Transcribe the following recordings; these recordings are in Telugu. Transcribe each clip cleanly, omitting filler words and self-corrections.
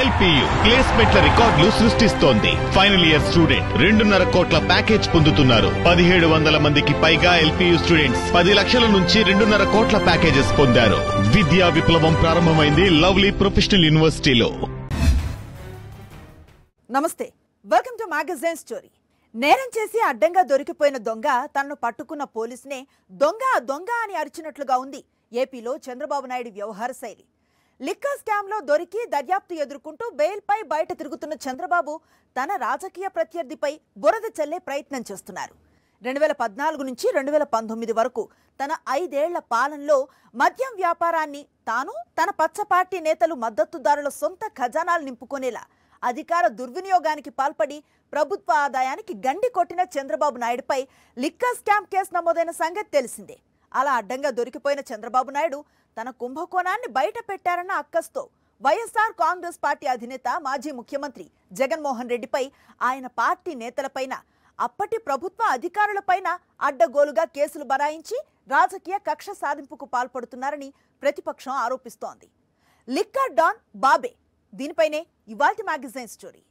LPU ప్లేస్మెంట్ల రికార్డులు సృష్టిస్తోంది. ఫైనల్ ఇయర్ స్టూడెంట్ 2.5 కోట్ల ప్యాకేజ్ పొందుతున్నారు. 1700 మందికి పైగా LPU స్టూడెంట్స్ 10 లక్షల నుంచి 2.5 కోట్ల ప్యాకేజెస్ పొందారు. విద్యా విప్లవం ప్రారంభమైంది లవ్లీ ప్రొఫెషనల్ యూనివర్సిటీలో. నమస్తే, వెల్కమ్ టు మ్యాగజైన్ స్టోరీ. నేరం చేసి అడ్డంగా దొరికిపోయిన దొంగ తనను పట్టుకున్న పోలీసునే దొంగ దొంగ అని అరిచినట్లుగా ఉంది ఏపీలో చంద్రబాబు నాయుడు వ్యవహార శైలి. లిక్కర్ స్కామ్ లో దొరికి దర్యాప్తు ఎదుర్కొంటూ బెయిల్పై బయట తిరుగుతున్న చంద్రబాబు తన రాజకీయ ప్రత్యర్థిపై బురద చల్లే ప్రయత్నం చేస్తున్నారు. 2014 నుంచి 2019 వరకు తన 5 ఏళ్ల పాలనలో మద్యం వ్యాపారాన్ని తాను, తన పచ్చ పార్టీ నేతలు మద్దతుదారుల సొంత ఖజానాలు నింపుకునేలా అధికార దుర్వినియోగానికి పాల్పడి ప్రభుత్వ ఆదాయానికి గండి కొట్టిన చంద్రబాబు నాయుడుపై లిక్కర్ స్కామ్ కేసు నమోదైన సంగతి తెలిసిందే. అలా అడ్డంగా దొరికిపోయిన చంద్రబాబు నాయుడు తన కుంభకోణాన్ని బయట పెట్టారన్న అక్కస్తో వైఎస్ఆర్ కాంగ్రెస్ పార్టీ అధినేత మాజీ ముఖ్యమంత్రి జగన్మోహన్ రెడ్డిపై, ఆయన పార్టీ నేతలపైన, అప్పటి ప్రభుత్వ అధికారులపైన అడ్డగోలుగా కేసులు బనాయించి రాజకీయ కక్ష సాధింపుకు పాల్పడుతున్నారని ప్రతిపక్షం ఆరోపిస్తోంది. లిక్కర్ డాన్ బాబే, దీనిపైనే ఇవాల్టి మ్యాగజైన్ స్టోరీ.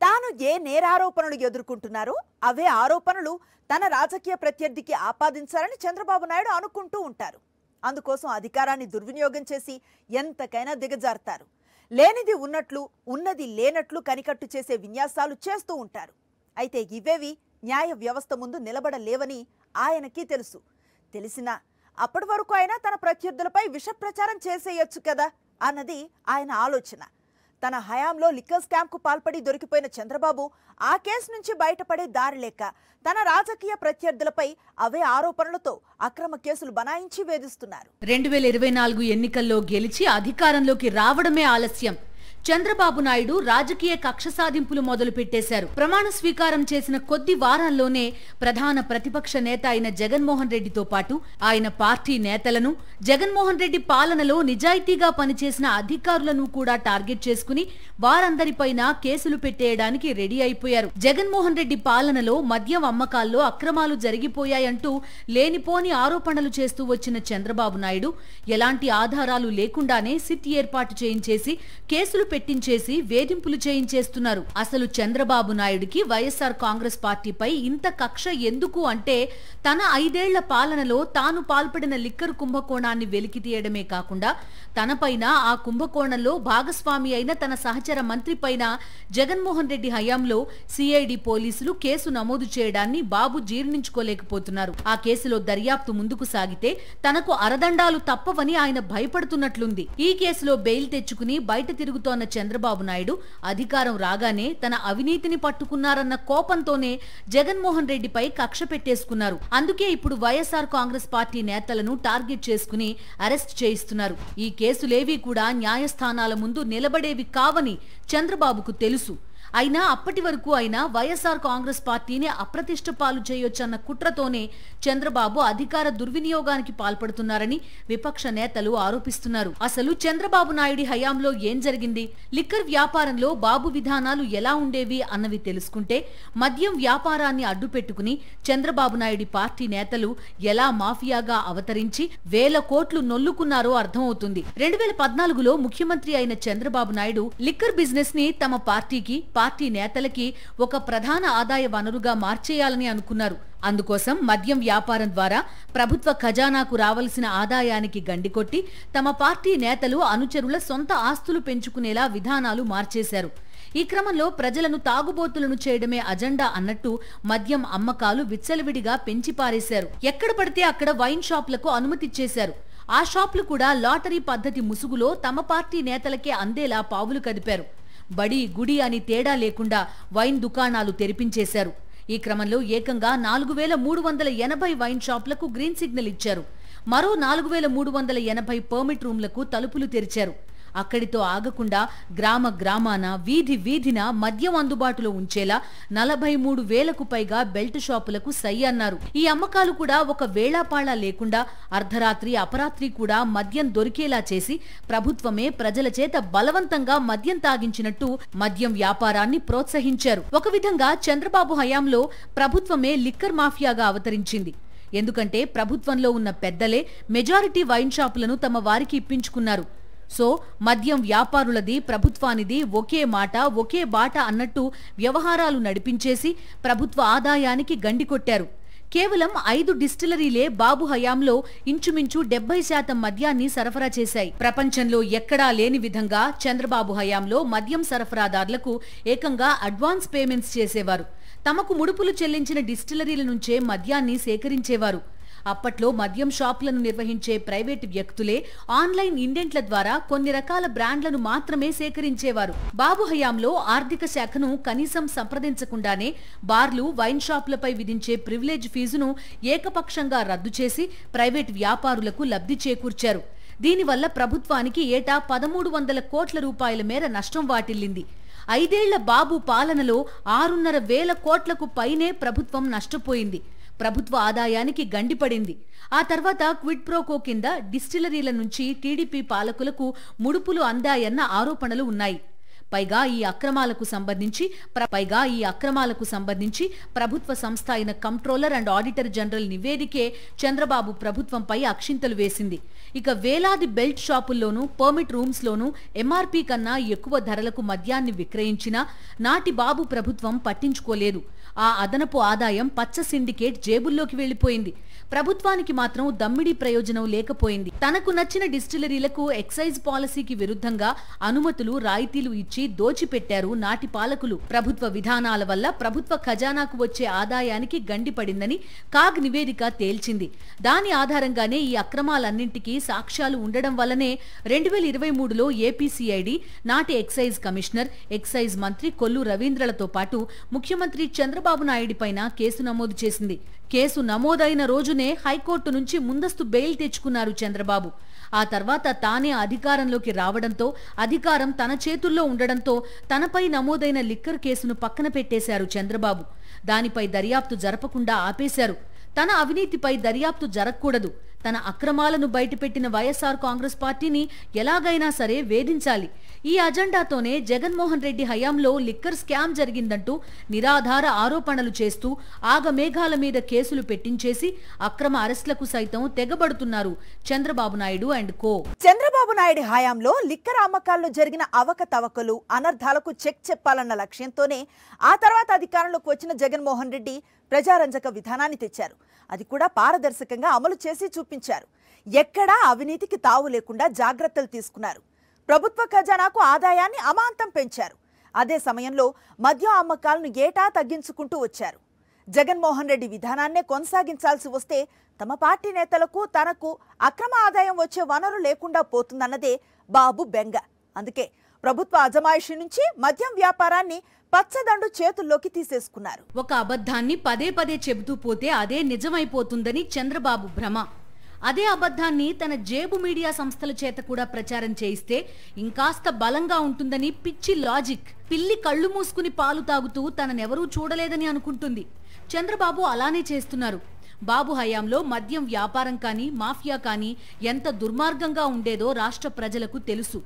తాను ఏ నేరారోపణలు ఎదుర్కొంటున్నారో అవే ఆరోపణలు తన రాజకీయ ప్రత్యర్థికి ఆపాదించాలని చంద్రబాబు నాయుడు అనుకుంటూ ఉంటారు. అందుకోసం అధికారాన్ని దుర్వినియోగం చేసి ఎంతకైనా దిగజారుతారు. లేనిది ఉన్నట్లు, ఉన్నది లేనట్లు కనికట్టు చేసే విన్యాసాలు చేస్తూ ఉంటారు. అయితే ఇవేవి న్యాయ వ్యవస్థ ముందు నిలబడలేవని ఆయనకి తెలుసు. తెలిసినా అప్పటి వరకు ఆయన తన ప్రత్యర్థులపై విష ప్రచారం చేసేయొచ్చు కదా అన్నది ఆయన ఆలోచన. తన హయాంలో లిక్కర్ స్కామ్ కు పాల్పడి దొరికిపోయిన చంద్రబాబు ఆ కేసు నుంచి బయటపడే దారి లేక తన రాజకీయ ప్రత్యర్థులపై అవే ఆరోపణలతో అక్రమ కేసులు బనాయించి వేధిస్తున్నారు. 2024 ఎన్నికల్లో గెలిచి అధికారంలోకి రావడమే ఆలస్యం. చంద్రబాబు నాయుడు రాజకీయ కక్ష సాధింపులు మొదలు పెట్టేశారు. ప్రమాణ స్వీకారం చేసిన కొద్ది వారాల్లోనే ప్రధాన ప్రతిపక్ష నేత అయిన జగన్మోహన్ రెడ్డితో పాటు ఆయన పార్టీ నేతలను, జగన్మోహన్ రెడ్డి పాలనలో నిజాయితీగా పనిచేసిన అధికారులను కూడా టార్గెట్ చేసుకుని వారందరిపైన కేసులు పెట్టేయడానికి రెడీ అయిపోయారు. జగన్మోహన్ రెడ్డి పాలనలో మద్యం అమ్మకాల్లో అక్రమాలు జరిగిపోయాయంటూ లేనిపోని ఆరోపణలు చేస్తూ వచ్చిన చంద్రబాబు నాయుడు ఎలాంటి ఆధారాలు లేకుండానే సిట్ ఏర్పాటు చేయించేసి కేసులు పెట్టించేసి వేధింపులు చేయించేస్తున్నారు. అసలు చంద్రబాబు నాయుడికి వైఎస్ఆర్ కాంగ్రెస్ పార్టీపై ఇంత కక్ష ఎందుకు అంటే, తన 5 ఏళ్ల పాలనలో తాను పాల్పడిన లిక్కర్ కుంభకోణాన్ని వెలికి తీయడమే కాకుండా తనపైన, ఆ కుంభకోణంలో భాగస్వామి అయిన తన సహచర మంత్రి పైన జగన్మోహన్ రెడ్డి హయాంలో సిఐడి పోలీసులు కేసు నమోదు చేయడాన్ని బాబు జీర్ణించుకోలేకపోతున్నారు. ఆ కేసులో దర్యాప్తు ముందుకు సాగితే తనకు అరదండాలు తప్పవని ఆయన భయపడుతున్నట్లుంది. ఈ కేసులో బెయిల్ తెచ్చుకుని బయట తిరుగుతోన్న చంద్రబాబు నాయుడు అధికారం రాగానే తన అవినీతిని పట్టుకున్నారన్న కోపంతోనే జగన్మోహన్ రెడ్డిపై కక్ష పెట్టేసుకున్నారు. అందుకే ఇప్పుడు వైఎస్ఆర్ కాంగ్రెస్ పార్టీ నేతలను టార్గెట్ చేసుకుని అరెస్ట్ చేయిస్తున్నారు. ఈ కేసులేవీ కూడా న్యాయస్థానాల ముందు నిలబడేవి కావని చంద్రబాబుకు తెలుసు. అయినా అప్పటి వరకు ఆయన వైఎస్ఆర్ కాంగ్రెస్ పార్టీని అప్రతిష్ట పాలు చేయొచ్చన్న కుట్రతోనే చంద్రబాబు అధికార దుర్వినియోగానికి పాల్పడుతున్నారని విపక్ష నేతలు ఆరోపిస్తున్నారు. అసలు చంద్రబాబు నాయుడి హయాంలో ఏం జరిగింది, లిక్కర్ వ్యాపారంలో బాబు విధానాలు ఎలా ఉండేవి అన్నవి తెలుసుకుంటే మద్యం వ్యాపారాన్ని అడ్డుపెట్టుకుని చంద్రబాబు నాయుడి పార్టీ నేతలు ఎలా మాఫియాగా అవతరించి వేల కోట్లు నొల్లుకున్నారో అర్థమవుతుంది. 2014లో ముఖ్యమంత్రి అయిన చంద్రబాబు నాయుడు లిక్కర్ బిజినెస్ ని తమ పార్టీకి, పార్టీ నేతలకి ఒక ప్రధాన ఆదాయ వనరుగా మార్చేయాలని అనుకున్నారు. అందుకోసం మద్యం వ్యాపారం ద్వారా ప్రభుత్వ ఖజానాకు రావలసిన ఆదాయానికి గండికొట్టి తమ పార్టీ నేతలు, అనుచరుల సొంత ఆస్తులు పెంచుకునేలా విధానాలు మార్చేశారు. ఈ క్రమంలో ప్రజలను తాగుబోతులను చేయడమే అజెండా అన్నట్టు మద్యం అమ్మకాలు విచ్చలవిడిగా పెంచి పారేశారు. ఎక్కడ పడితే అక్కడ వైన్ షాపులకు అనుమతిచ్చేశారు. ఆ షాపులు కూడా లాటరీ పద్ధతి ముసుగులో తమ పార్టీ నేతలకే అందేలా పావులు కదిపారు. బడి, గుడి అని తేడా లేకుండా వైన్ దుకాణాలు తెరిపించేశారు. ఈ క్రమంలో ఏకంగా 4380 వైన్ షాపులకు గ్రీన్ సిగ్నల్ ఇచ్చారు. మరో 4380 పర్మిట్ రూమ్లకు తలుపులు తెరిచారు. అక్కడితో ఆగకుండా గ్రామ గ్రామాన, వీధి వీధిన మద్యం అందుబాటులో ఉంచేలా 43,000కు పైగా బెల్ట్ షాపులకు సై అన్నారు. ఈ అమ్మకాలు కూడా ఒక వేళాపాళా లేకుండా అర్ధరాత్రి, అపరాత్రి కూడా మద్యం దొరికేలా చేసి ప్రభుత్వమే ప్రజల చేత బలవంతంగా మద్యం తాగించినట్టు మద్యం వ్యాపారాన్ని ప్రోత్సహించారు. ఒక విధంగా చంద్రబాబు హయాంలో ప్రభుత్వమే లిక్కర్ మాఫియాగా అవతరించింది. ఎందుకంటే ప్రభుత్వంలో ఉన్న పెద్దలే మెజారిటీ వైన్ షాపులను తమ వారికి ఇప్పించుకున్నారు. సో మద్యం వ్యాపారులది ప్రభుత్వానిది ఒకే మాట ఒకే బాట అన్నట్టు వ్యవహారాలు నడిపించేసి ప్రభుత్వ ఆదాయానికి గండికొట్టారు. కేవలం 5 డిస్టిలరీలే బాబు హయాంలో ఇంచుమించు 70% మద్యాన్ని సరఫరా చేశాయి. ప్రపంచంలో ఎక్కడా లేని విధంగా చంద్రబాబు హయాంలో మద్యం సరఫరాదారులకు ఏకంగా అడ్వాన్స్ పేమెంట్స్ చేసేవారు. తమకు ముడుపులు చెల్లించిన డిస్టిలరీల నుంచే మద్యాన్ని సేకరించేవారు. అప్పట్లో మద్యం షాపులను నిర్వహించే ప్రైవేటు వ్యక్తులే ఆన్లైన్ ఇండెంట్ల ద్వారా కొన్ని రకాల బ్రాండ్లను మాత్రమే సేకరించేవారు. బాబు హయాంలో ఆర్థిక శాఖను కనీసం సంప్రదించకుండానే బార్లు, వైన్ షాపులపై విధించే ప్రివిలేజ్ ఫీజును ఏకపక్షంగా రద్దు చేసి ప్రైవేటు వ్యాపారులకు లబ్ధి చేకూర్చారు. దీనివల్ల ప్రభుత్వానికి ఏటా 1300 కోట్ల రూపాయల మేర నష్టం వాటిల్లింది. 5 ఏళ్ల బాబు పాలనలో 6,500 కోట్లకు పైనే ప్రభుత్వం నష్టపోయింది. ప్రభుత్వ ఆదాయానికి గండిపడింది. ఆ తర్వాత క్విడ్ ప్రోకో కింద డిస్టిలరీల నుంచి టీడీపీ పాలకులకు ముడుపులు అందాయన్న ఆరోపణలు ఉన్నాయి. పైగా ఈ అక్రమాలకు సంబంధించి ప్రభుత్వ సంస్థ అయిన కంట్రోలర్ అండ్ ఆడిటర్ జనరల్ నివేదికే చంద్రబాబు ప్రభుత్వంపై అక్షింతలు వేసింది. ఇక వేలాది బెల్ట్ షాపుల్లోనూ పర్మిట్ రూమ్స్లోనూ ఎంఆర్పీ కన్నా ఎక్కువ ధరలకు మద్యాన్ని విక్రయించినా నాటి బాబు ప్రభుత్వం పట్టించుకోలేదు. ఆ అదనపు ఆదాయం పచ్చ సిండికేట్ జేబుల్లోకి వెళ్లిపోయింది. ప్రభుత్వానికి మాత్రం దమ్మిడీ ప్రయోజనం లేకపోయింది. తనకు నచ్చిన డిస్టిలరీలకు ఎక్సైజ్ పాలసీకి విరుద్ధంగా అనుమతులు, రాయితీలు ఇచ్చి దోచిపెట్టారు నాటి పాలకులు. ప్రభుత్వ విధానాల వల్ల ప్రభుత్వ ఖజానాకు వచ్చే ఆదాయానికి గండిపడిందని కాగ్ నివేదిక తేల్చింది. దాని ఆధారంగానే ఈ అక్రమాలన్నింటికీ సాక్ష్యాలు ఉండడం వల్లనే 2023లో ఏపీసీఐడి నాటి ఎక్సైజ్ కమిషనర్, ఎక్సైజ్ మంత్రి కొల్లు రవీంద్రలతో పాటు ముఖ్యమంత్రి చంద్రబాబు నాయుడిపైన కేసు నమోదు చేసింది. కేసు నమోదైన రోజునే హైకోర్టు నుంచి ముందస్తు బెయిల్ తెచ్చుకున్నారు చంద్రబాబు. ఆ తర్వాత తానే అధికారంలోకి రావడంతో, అధికారం తన చేతుల్లో ఉండడంతో తనపై నమోదైన లిక్కర్ కేసును పక్కన పెట్టేశారు చంద్రబాబు. దానిపై దర్యాప్తు జరపకుండా ఆపేశారు. తన అవినీతిపై దర్యాప్తు జరగకూడదు. తన అక్రమాలను బయటపెట్టిన వైఎస్ఆర్ కాంగ్రెస్ పార్టీని ఎలాగైనా సరే వేధించాలి. ఈ అజెండాతోనే జగన్మోహన్ రెడ్డి హయాంలో లిక్కర్ స్కామ్ జరిగిందంటూ నిరాధార ఆరోపణలు చేస్తూ ఆగమేఘాల మీద కేసులు పెట్టించేసి అక్రమ అరెస్టులకు సైతం తెగబడుతున్నారు చంద్రబాబు నాయుడు అండ్ కో. చంద్రబాబు నాయుడు హయాంలో లిక్కర్ అమ్మకాల్లో జరిగిన అవకతవకలు, అనర్థాలకు చెక్ చెప్పాలన్న లక్ష్యంతోనే ఆ తర్వాత అధికారంలోకి వచ్చిన జగన్మోహన్ రెడ్డి ప్రజారంజక విధానాన్ని తెచ్చారు. అది కూడా పారదర్శకంగా అమలు చేసి చూపించారు. ఎక్కడా అవినీతికి తావు లేకుండా జాగ్రత్తలు తీసుకున్నారు. ప్రభుత్వ ఖజానాకు ఆదాయాన్ని అమాంతం పెంచారు. అదే సమయంలో మద్యం అమ్మకాలను ఏటా తగ్గించుకుంటూ వచ్చారు. జగన్మోహన్ రెడ్డి విధానాన్నే కొనసాగించాల్సి వస్తే తమ పార్టీ నేతలకు, తనకు అక్రమ ఆదాయం వచ్చే వనరు లేకుండా పోతుందన్నదే బాబు బెంగ. అందుకే ప్రభుత్వ అజమాయిషీ నుంచి మద్యం వ్యాపారాన్ని పచ్చదండు చేతుల్లోకి తీసేసుకున్నారు. ఒక అబద్ధాన్ని పదే పదే చెబుతూ పోతే అదే నిజమైపోతుందని చంద్రబాబు భ్రమ. అదే అబద్ధాన్ని తన జేబు మీడియా సంస్థల చేత కూడా ప్రచారం చేయిస్తే ఇంకాస్త బలంగా ఉంటుందని పిచ్చి లాజిక్. పిల్లి కళ్ళు మూసుకుని పాలు తాగుతూ తననెవరూ చూడలేదని అనుకుంటుంది. చంద్రబాబు అలానే చేస్తున్నారు. బాబు హయాంలో మద్యం వ్యాపారం కానీ, మాఫియా కానీ ఎంత దుర్మార్గంగా ఉండేదో రాష్ట్ర ప్రజలకు తెలుసు.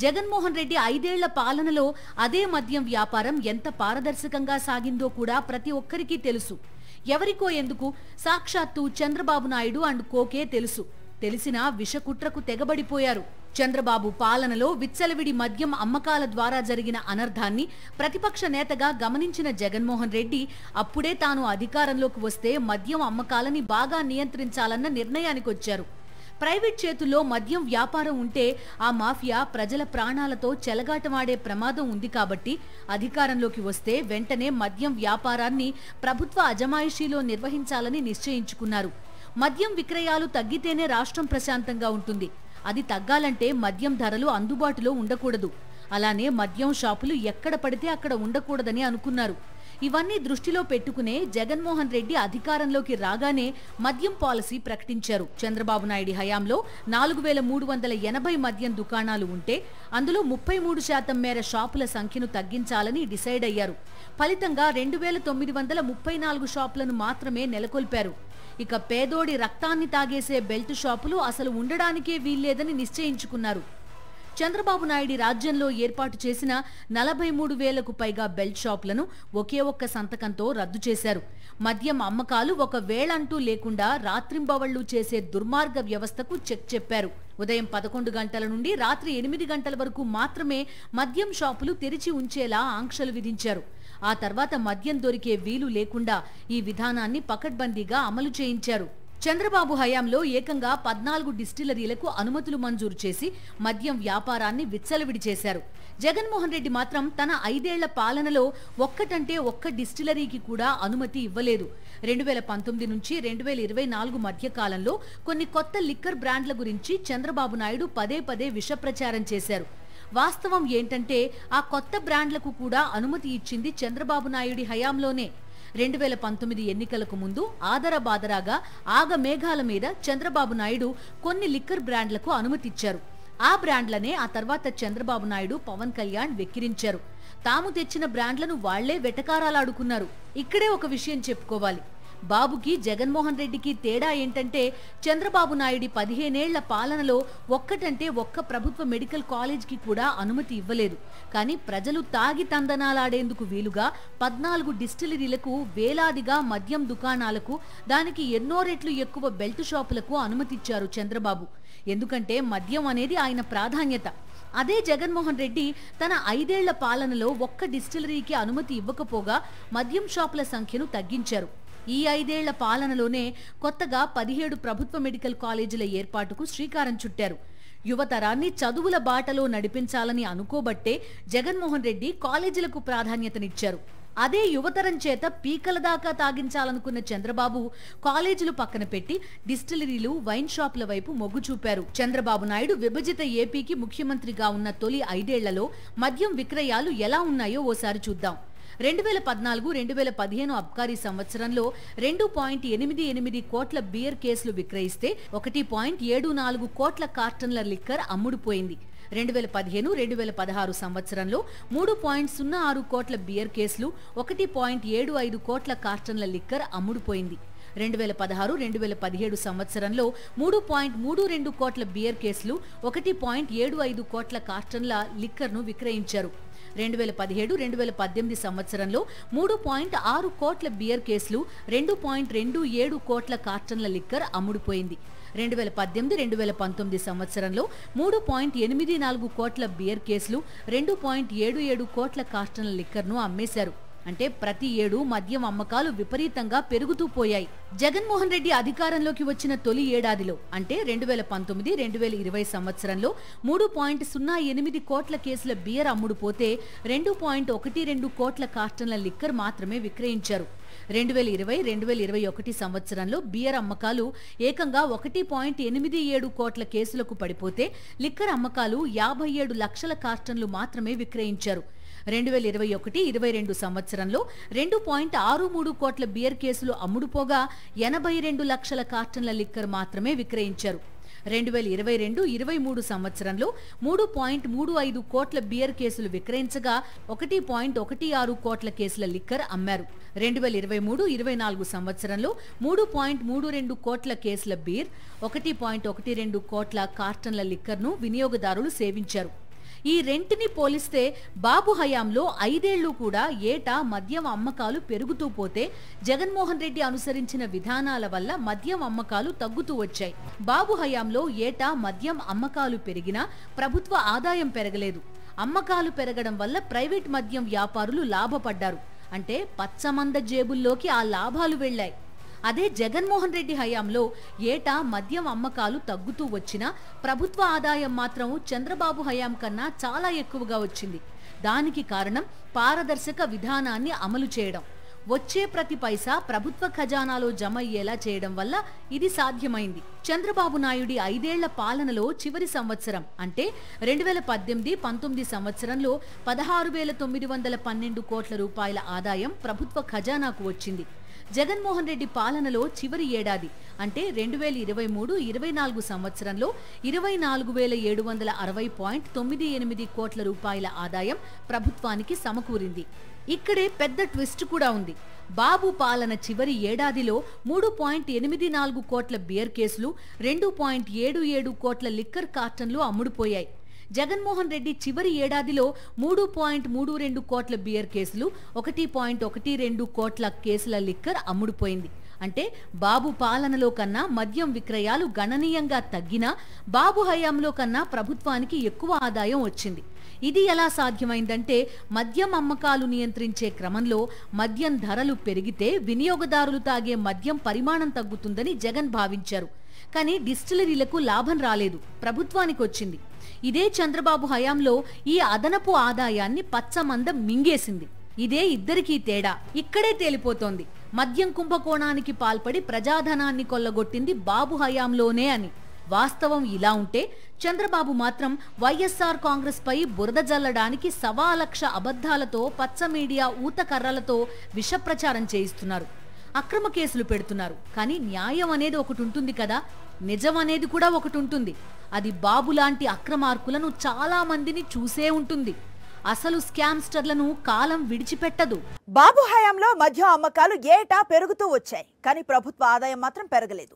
జగన్మోహన్ రెడ్డి 5 ఏళ్ల పాలనలో అదే మద్యం వ్యాపారం ఎంత పారదర్శకంగా సాగిందో కూడా ప్రతి ఒక్కరికి తెలుసు. ఎవరికో ఎందుకు, సాక్షాత్తు చంద్రబాబు నాయుడు అండ్ కోకే తెలుసు. తెలిసినా విషకుట్రకు తెగబడిపోయారు. చంద్రబాబు పాలనలో విచ్చలవిడి మద్యం అమ్మకాల ద్వారా జరిగిన అనర్థాన్ని ప్రతిపక్ష నేతగా గమనించిన జగన్మోహన్ రెడ్డి అప్పుడే తాను అధికారంలోకి వస్తే మద్యం అమ్మకాలని బాగా నియంత్రించాలన్న నిర్ణయానికొచ్చారు. ప్రైవేట్ చేతుల్లో మద్యం వ్యాపారం ఉంటే ఆ మాఫియా ప్రజల ప్రాణాలతో చెలగాటమాడే ప్రమాదం ఉంది కాబట్టి అధికారంలోకి వస్తే వెంటనే మద్యం వ్యాపారాన్ని ప్రభుత్వ అజమాయిషీలో నిర్వహించాలని నిశ్చయించుకున్నారు. మద్యం విక్రయాలు తగ్గితేనే రాష్ట్రం ప్రశాంతంగా ఉంటుంది. అది తగ్గాలంటే మద్యం ధరలు అందుబాటులో ఉండకూడదు. అలానే మద్యం షాపులు ఎక్కడ పడితే అక్కడ ఉండకూడదని అనుకున్నారు. ఇవన్నీ దృష్టిలో పెట్టుకునే జగన్మోహన్ రెడ్డి అధికారంలోకి రాగానే మద్యం పాలసీ ప్రకటించారు. చంద్రబాబు నాయుడు హయాంలో 4380 మద్యం దుకాణాలు ఉంటే అందులో 33% మేర షాపుల సంఖ్యను తగ్గించాలని డిసైడ్ అయ్యారు. ఫలితంగా 2934 షాపులను మాత్రమే నెలకొల్పారు. ఇక పేదోడి రక్తాన్ని తాగేసే బెల్ట్ షాపులు అసలు ఉండడానికే వీల్లేదని నిశ్చయించుకున్నారు. చంద్రబాబు నాయుడు రాజ్యంలో ఏర్పాటు చేసిన 43,000కు పైగా బెల్ట్ షాపులను ఒకే ఒక్క సంతకంతో రద్దు చేశారు. మద్యం అమ్మకాలు ఒక వేళంటూ లేకుండా రాత్రింబవళ్లు చేసే దుర్మార్గ వ్యవస్థకు చెక్ చెప్పారు. ఉదయం 11 గంటల నుండి రాత్రి 8 గంటల వరకు మాత్రమే మద్యం షాపులు తెరిచి ఉంచేలా ఆంక్షలు విధించారు. ఆ తర్వాత మద్యం దొరికే వీలు లేకుండా ఈ విధానాన్ని పకడ్బందీగా అమలు చేయించారు. చంద్రబాబు హయాంలో ఏకంగా 14 డిస్టిలరీలకు అనుమతులు మంజూరు చేసి మద్యం వ్యాపారాన్ని విచ్చలవిడి చేశారు. జగన్మోహన్ రెడ్డి మాత్రం తన 5 ఏళ్ల పాలనలో ఒక్కటంటే ఒక్క డిస్టిలరీకి కూడా అనుమతి ఇవ్వలేదు. 2019 నుంచి 2024 మధ్య కాలంలో కొన్ని కొత్త లిక్కర్ బ్రాండ్ల గురించి చంద్రబాబు నాయుడు పదే పదే విషప్రచారం చేశారు. వాస్తవం ఏంటంటే ఆ కొత్త బ్రాండ్లకు కూడా అనుమతి ఇచ్చింది చంద్రబాబు నాయుడి హయాంలోనే. 2019 ఎన్నికలకు ముందు ఆదరబాదరాగా ఆగమేఘాల మీద చంద్రబాబు నాయుడు కొన్ని లిక్కర్ బ్రాండ్లకు అనుమతిచ్చారు. ఆ బ్రాండ్లనే ఆ తర్వాత చంద్రబాబు నాయుడు, పవన్ కళ్యాణ్ వెక్కిరించారు. తాము తెచ్చిన బ్రాండ్లను వాళ్లే వెటకారాలాడుకున్నారు. ఇక్కడే ఒక విషయం చెప్పుకోవాలి. బాబుకి జగన్మోహన్ రెడ్డికి తేడా ఏంటంటే చంద్రబాబు నాయుడి 15 ఏళ్ల పాలనలో ఒక్కటంటే ఒక్క ప్రభుత్వ మెడికల్ కాలేజ్కి కూడా అనుమతి ఇవ్వలేదు. కానీ ప్రజలు తాగి తందనాలాడేందుకు వీలుగా 14 డిస్టిలరీలకు, వేలాదిగా మద్యం దుకాణాలకు, దానికి ఎన్నో రెట్లు ఎక్కువ బెల్ట్ షాపులకు అనుమతిచ్చారు చంద్రబాబు. ఎందుకంటే మద్యం అనేది ఆయన ప్రాధాన్యత. అదే జగన్మోహన్ రెడ్డి తన 5 ఏళ్ల పాలనలో ఒక్క డిస్టిలరీకి అనుమతి ఇవ్వకపోగా మద్యం షాపుల సంఖ్యను తగ్గించారు. ఈ 5 ఏళ్ల పాలనలోనే కొత్తగా 17 ప్రభుత్వ మెడికల్ కాలేజీల ఏర్పాటుకు శ్రీకారం చుట్టారు. యువతరాన్ని చదువుల బాటలో నడిపించాలని అనుకోబట్టే జగన్మోహన్ రెడ్డి కాలేజీలకు ప్రాధాన్యతనిచ్చారు. అదే యువతరం చేత పీకల దాకా తాగించాలనుకున్న చంద్రబాబు కాలేజీలు పక్కన పెట్టి డిస్టిలరీలు, వైన్ షాపుల వైపు మొగ్గు చూపారు. చంద్రబాబు నాయుడు విభజిత ఏపీకి ముఖ్యమంత్రిగా ఉన్న తొలి 5 ఏళ్లలో మద్యం విక్రయాలు ఎలా ఉన్నాయో ఓసారి చూద్దాం. 2014-2015 అబ్కారీ సంవత్సరంలో 2.88 కోట్ల బియర్ కేసులు విక్రయిస్తే 1.74 కోట్ల కార్టన్ల లిక్కర్ అమ్ముడుపోయింది. 2015-2016 సంవత్సరంలో 3.06 కోట్ల బియర్ కేసులు, 1.75 కోట్ల కార్టన్ల లిక్కర్ అమ్ముడుపోయింది. 2016-2017 సంవత్సరంలో 3.32 కోట్ల బియర్ కేసులు, 1.75 కోట్ల కార్టన్ల లిక్కర్ను విక్రయించారు. 2017-2018 సంవత్సరంలో 3.6 కోట్ల బియర్ కేసులు, 2.27 కోట్ల కార్టన్ల లిక్కర్ అమ్ముడుపోయింది. 2018-2019 సంవత్సరంలో 3.84 కోట్ల బియర్ కేసులు, 2.77 కోట్ల కార్టన్ల లిక్కర్ను అమ్మేశారు. అంటే ప్రతి ఏడు మద్యం అమ్మకాలు విపరీతంగా పెరుగుతూ పోయాయి. జగన్మోహన్ రెడ్డి అధికారంలోకి వచ్చిన తొలి ఏడాదిలో అంటే 2019-2020 సంవత్సరంలో 3.08 కోట్ల కేసుల బియర్ అమ్ముడుపోతే 2.12 కోట్ల కార్టన్ల లిక్కర్ మాత్రమే విక్రయించారు. 2020-2021 సంవత్సరంలో బియర్ అమ్మకాలు ఏకంగా 1.87 కోట్ల కేసులకు పడిపోతే లిక్కర్ అమ్మకాలు 57 లక్షల కార్టన్లు మాత్రమే విక్రయించారు. 2021-22 సంవత్సరంలో 2.63 కోట్ల బియర్ కేసులు అమ్ముడుపోగా 82 లక్షల కార్టన్ల లిక్కర్ మాత్రమే విక్రయించారు. 2022-23 సంవత్సరంలో 3.35 కోట్ల బియర్ కేసులు విక్రయించగా 1.16 కోట్ల కేసుల లిక్కర్ అమ్మారు. 2023-24 సంవత్సరంలో 3.32 కోట్ల కేసుల బీర్, 1.12 కోట్ల కార్టన్ల లిక్కర్ను వినియోగదారులు సేవించారు. ఈ రెంటిని పోలిస్తే బాబు హయాంలో 5 ఏళ్లు కూడా ఏటా మద్యం అమ్మకాలు పెరుగుతూ పోతే జగన్మోహన్ రెడ్డి అనుసరించిన విధానాల వల్ల మద్యం అమ్మకాలు తగ్గుతూ వచ్చాయి. బాబు హయాంలో ఏటా మద్యం అమ్మకాలు పెరిగినా ప్రభుత్వ ఆదాయం పెరగలేదు. అమ్మకాలు పెరగడం వల్ల ప్రైవేట్ మద్యం వ్యాపారులు లాభపడ్డారు. అంటే పచ్చమంద జేబుల్లోకి ఆ లాభాలు వెళ్లాయి. అదే జగన్మోహన్ రెడ్డి హయాంలో ఏటా మద్యం అమ్మకాలు తగ్గుతూ వచ్చినా ప్రభుత్వ ఆదాయం మాత్రం చంద్రబాబు హయాం కన్నా చాలా ఎక్కువగా వచ్చింది. దానికి కారణం పారదర్శక విధానాన్ని అమలు చేయడం. వచ్చే ప్రతి పైసా ప్రభుత్వ ఖజానాలో జమ అయ్యేలా చేయడం వల్ల ఇది సాధ్యమైంది. చంద్రబాబు నాయుడి 5 ఏళ్ల పాలనలో చివరి సంవత్సరం అంటే 2018-19 సంవత్సరంలో 16,912 కోట్ల రూపాయల ఆదాయం ప్రభుత్వ ఖజానాకు వచ్చింది. జగన్మోహన్ రెడ్డి పాలనలో చివరి ఏడాది అంటే 2023-24 సంవత్సరంలో 24,760.98 కోట్ల రూపాయల ఆదాయం ప్రభుత్వానికి సమకూరింది. ఇక్కడే పెద్ద ట్విస్ట్ కూడా ఉంది. బాబు పాలన చివరి ఏడాదిలో 3.84 కోట్ల బియర్ కేసులు, 2.77 కోట్ల లిక్కర్ కార్టన్లు అమ్ముడుపోయాయి. జగన్మోహన్ రెడ్డి చివరి ఏడాదిలో 3.32 కోట్ల బియర్ కేసులు, 1.12 కోట్ల కేసుల లిక్కర్ అమ్ముడుపోయింది. అంటే బాబు పాలనలో కన్నా మద్యం విక్రయాలు గణనీయంగా తగ్గినా బాబు హయాంలో కన్నా ప్రభుత్వానికి ఎక్కువ ఆదాయం వచ్చింది. ఇది ఎలా సాధ్యమైందంటే మద్యం అమ్మకాలు నియంత్రించే క్రమంలో మద్యం ధరలు పెరిగితే వినియోగదారులు తాగే మద్యం పరిమాణం తగ్గుతుందని జగన్ భావించారు. కానీ డిస్టిలరీలకు లాభం రాలేదు, ప్రభుత్వానికి వచ్చింది. ఇదే చంద్రబాబు హయాంలో ఈ అదనపు ఆదాయాన్ని పచ్చమందం మింగేసింది. ఇదే ఇద్దరికీ తేడా ఇక్కడే తేలిపోతోంది. మద్యం కుంభకోణానికి పాల్పడి ప్రజాధనాన్ని కొల్లగొట్టింది బాబు హయాంలోనే అని. వాస్తవం ఇలా ఉంటే చంద్రబాబు మాత్రం వైఎస్ఆర్ కాంగ్రెస్ పై బురద జల్లడానికి 1,00,000 అబద్ధాలతో పచ్చ మీడియా ఊతకర్రలతో విషప్రచారం చేయిస్తున్నారు. అక్రమ కేసులు పెడుతున్నారు. కానీ న్యాయం అనేది ఒకటి ఉంటుంది కదా, నిజం అనేది కూడా ఒకటి ఉంటుంది. అది బాబు లాంటి అక్రమార్కులను చాలా మందిని చూసే ఉంటుంది. అసలు స్కామ్స్టర్లను కాలం విడిచిపెట్టదు. బాబు హయాంలో మద్యం అమ్మకాలు ఏటా పెరుగుతూ వచ్చాయి, కానీ ప్రభుత్వ ఆదాయం మాత్రం పెరగలేదు.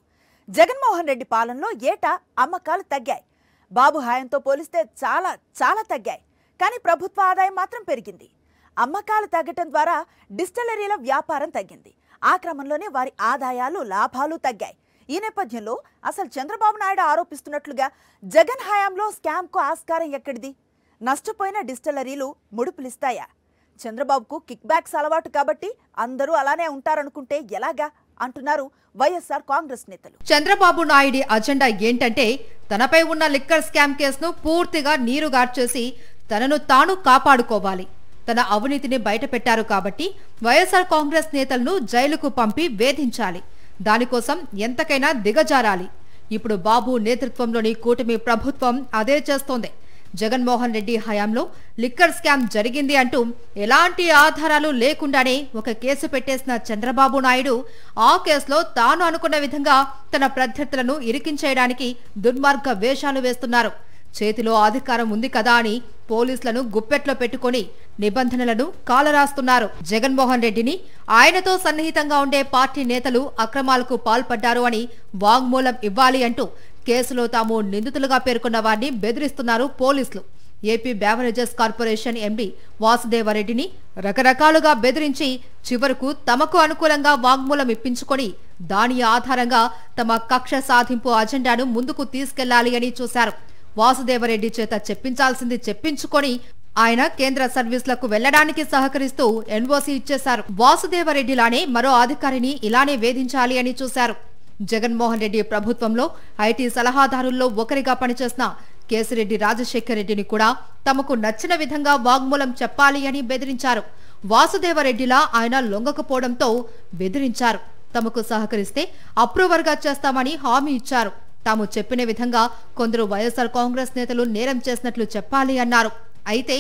జగన్మోహన్ రెడ్డి పాలనలో ఏటా అమ్మకాలు తగ్గాయి. బాబు హయాంతో పోలిస్తే చాలా చాలా తగ్గాయి, కానీ ప్రభుత్వ ఆదాయం మాత్రం పెరిగింది. అమ్మకాలు తగ్గటం ద్వారా డిస్టిలరీల వ్యాపారం తగ్గింది. ఆ క్రమంలోనే వారి ఆదాయాలు, లాభాలు తగ్గాయి. ఈ నేపథ్యంలో అసలు చంద్రబాబు నాయుడు ఆరోపిస్తున్నట్లుగా జగన్ హయాంలో స్కామ్కు ఆస్కారం ఎక్కడిది? నష్టపోయిన డిస్టిలరీలు ముడుపులిస్తాయా? చంద్రబాబుకు కిక్ బ్యాక్స్ అలవాటు కాబట్టి అందరూ అలానే ఉంటారనుకుంటే ఎలాగా అంటున్నారు వైఎస్ఆర్ కాంగ్రెస్ నేతలు. చంద్రబాబు నాయుడి అజెండా ఏంటంటే తనపై ఉన్న లిక్కర్ స్కామ్ కేసును పూర్తిగా నీరుగార్చేసి తనను తాను కాపాడుకోవాలి. తన అవినీతిని బయటపెట్టారు కాబట్టి వైఎస్ఆర్ కాంగ్రెస్ నేతలను జైలుకు పంపి వేధించాలి. దానికోసం ఎంతకైనా దిగజారాలి. ఇప్పుడు బాబు నేతృత్వంలోని కూటమి ప్రభుత్వం అదే చేస్తోంది. జగన్మోహన్ రెడ్డి హయాంలో లిక్కర్ స్కామ్ జరిగింది అంటూ ఎలాంటి ఆధారాలు లేకుండానే ఒక కేసు పెట్టేసిన చంద్రబాబు నాయుడు ఆ కేసులో తాను అనుకున్న విధంగా తన ప్రత్యర్థులను ఇరికించేయడానికి దుర్మార్గ వేషాలు వేస్తున్నారు. చేతిలో అధికారం ఉంది కదా అని పోలీసులను గుప్పెట్లో పెట్టుకుని నిబంధనలను కాలరాస్తున్నారు. జగన్మోహన్ రెడ్డిని, ఆయనతో సన్నిహితంగా ఉండే పార్టీ నేతలు అక్రమాలకు పాల్పడ్డారు అని వాంగ్మూలం ఇవ్వాలి అంటూ కేసులో తాము నిందితులుగా పేర్కొన్న వారిని బెదిరిస్తున్నారు పోలీసులు. ఏపీ బెవరేజెస్ కార్పొరేషన్ ఎండీ వాసుదేవరెడ్డిని రకరకాలుగా బెదిరించి చివరకు తమకు అనుకూలంగా వాంగ్మూలం ఇప్పించుకొని దాని ఆధారంగా తమ కక్ష సాధింపు అజెండాను ముందుకు తీసుకెళ్లాలి అని చూశారు. వాసుదేవరెడ్డి చేత చెప్పించాల్సింది చెప్పించుకొని ఆయన కేంద్ర సర్వీసులకు వెళ్లడానికి సహకరిస్తూ ఎన్ఓసీ ఇచ్చేశారు. వాసుదేవరెడ్డిలానే మరో అధికారిని ఇలానే వేధించాలి అని చూశారు. జగన్మోహన్ రెడ్డి ప్రభుత్వంలో ఐటీ సలహాదారుల్లో ఒకరిగా పనిచేసిన కేసిరెడ్డి రాజశేఖర్ రెడ్డిని కూడా తమకు నచ్చిన విధంగా వాగ్మూలం చెప్పాలి అని బెదిరించారు. వాసుదేవరెడ్డిలా ఆయన లొంగకపోవడంతో బెదిరించారు. తమకు సహకరిస్తే అప్రూవర్గా చేస్తామని హామీ ఇచ్చారు. తాము చెప్పిన విధంగా కొందరు వైఎస్ఆర్ కాంగ్రెస్ నేతలు నేరం చేసినట్లు చెప్పాలి అన్నారు. అయితే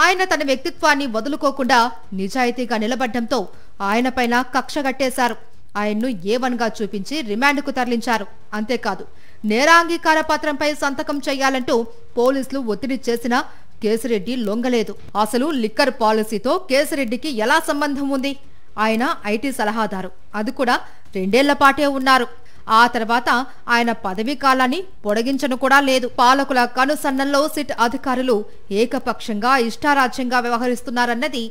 ఆయన తన వ్యక్తిత్వాన్ని వదులుకోకుండా నిజాయితీగా నిలబడ్డంతో ఆయనపైన కక్షగట్టేశారు. ఆయన్ను A1గా చూపించి రిమాండ్కు తరలించారు. అంతేకాదు నేరాంగీకార పత్రంపై సంతకం చేయాలంటూ పోలీసులు ఒత్తిడి చేసినా కేసిరెడ్డి లొంగలేదు. అసలు లిక్కర్ పాలసీతో కేసిరెడ్డికి ఎలా సంబంధం ఉంది? ఆయన ఐటీ సలహాదారు, అది కూడా 2 ఏళ్ల పాటే ఉన్నారు. ఆ తర్వాత ఆయన పదవీ కాలాన్ని పొడిగించను కూడా లేదు. పాలకుల కనుసన్నల్లో సిట్ అధికారులు ఏకపక్షంగా ఇష్టారాజ్యంగా వ్యవహరిస్తున్నారన్నది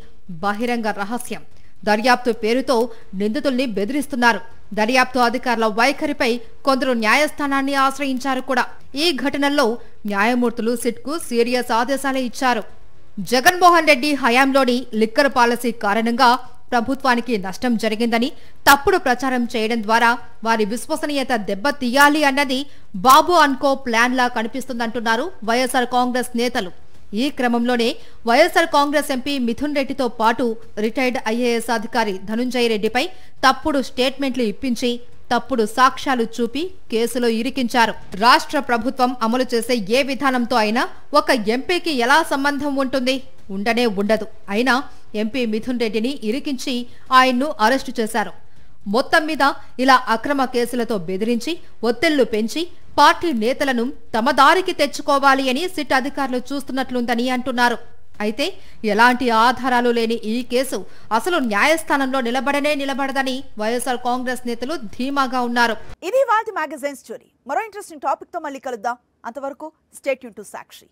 బహిరంగ రహస్యం. దర్యాప్తు పేరుతో నిందితుల్ని బెదిరిస్తున్నారు. దర్యాప్తు అధికారుల వైఖరిపై కొందరు న్యాయస్థానాన్ని ఆశ్రయించారు కూడా. ఈ ఘటనల్లో న్యాయమూర్తులు సిట్కు సీరియస్ ఆదేశాలే ఇచ్చారు. జగన్మోహన్ రెడ్డి హయాంలోని లిక్కర్ పాలసీ కారణంగా ప్రభుత్వానికి నష్టం జరిగిందని తప్పుడు ప్రచారం చేయడం ద్వారా వారి విశ్వసనీయత దెబ్బతీయాలి అన్నది బాబు అన్కో ప్లాన్లా కనిపిస్తుందంటున్నారు వైఎస్ఆర్ కాంగ్రెస్ నేతలు. ఈ క్రమంలోనే వైఎస్ఆర్ కాంగ్రెస్ ఎంపీ మిథున్ రెడ్డితో పాటు రిటైర్డ్ ఐఏఎస్ అధికారి ధనుంజయ రెడ్డిపై తప్పుడు స్టేట్మెంట్లు ఇప్పించి తప్పుడు సాక్ష్యాలు చూపి కేసులో ఇరికించారు. రాష్ట్ర ప్రభుత్వం అమలు చేసే ఏ విధానంతో అయినా ఒక ఎంపీకి ఎలా సంబంధం ఉంటుంది? ఉండనే ఉండదు. అయినా ఎంపీ మిథున్ రెడ్డిని ఇరికించి ఆయన్ను అరెస్టు చేశారు. మొత్తం మీద ఇలా అక్రమ కేసులతో బెదిరించి ఒత్తిళ్లు పెంచి పార్టీ నేతలను తమ దారికి తెచ్చుకోవాలి అని సిట్ అధికారులు చూస్తున్నట్లుందని అంటున్నారు. అయితే ఎలాంటి ఆధారాలు లేని ఈ కేసు అసలు న్యాయస్థానంలో నిలబడదని వైఎస్ఆర్ కాంగ్రెస్ నేతలు ధీమాగా ఉన్నారు. ఇది వాటి మ్యాగజైన్ స్టోరీ. మరో ఇంట్రెస్టింగ్ టాపిక్ తో మళ్ళీ కలుద్దాం. అంతవరకు స్టే ట్యూన్ టు సాక్షి.